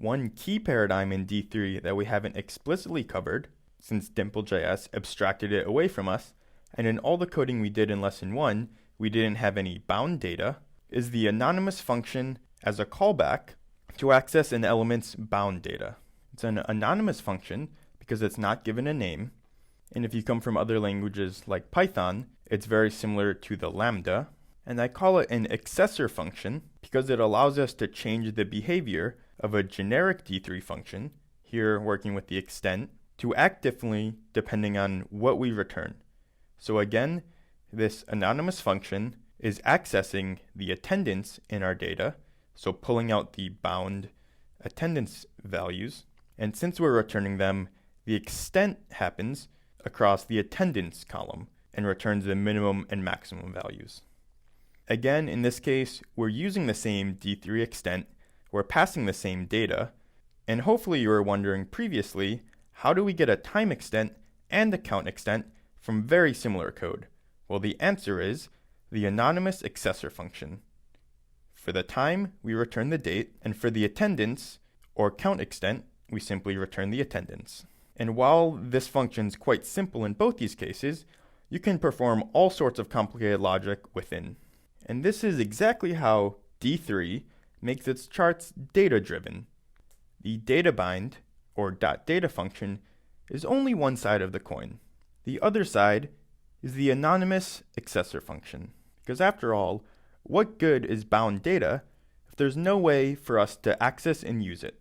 One key paradigm in D3 that we haven't explicitly covered, since dimple.js abstracted it away from us, and in all the coding we did in lesson 1, we didn't have any bound data, is the anonymous function as a callback to access an element's bound data. It's an anonymous function because it's not given a name, and if you come from other languages like Python, it's very similar to the lambda, and I call it an accessor function because it allows us to change the behavior of a generic D3 function, here working with the extent, to act differently depending on what we return. So again, this anonymous function is accessing the attendance in our data, so pulling out the bound attendance values, and since we're returning them, the extent happens across the attendance column and returns the minimum and maximum values. Again, in this case, we're using the same D3 extent, we're passing the same data, and hopefully you were wondering previously, how do we get a time extent and a count extent from very similar code? Well, the answer is the anonymous accessor function. For the time, we return the date, and for the attendance or count extent, we simply return the attendance. And while this function is quite simple in both these cases, you can perform all sorts of complicated logic within. And this is exactly how D3 makes its charts data-driven. The data bind, or .data function, is only one side of the coin. The other side is the anonymous accessor function. Because after all, what good is bound data if there's no way for us to access and use it?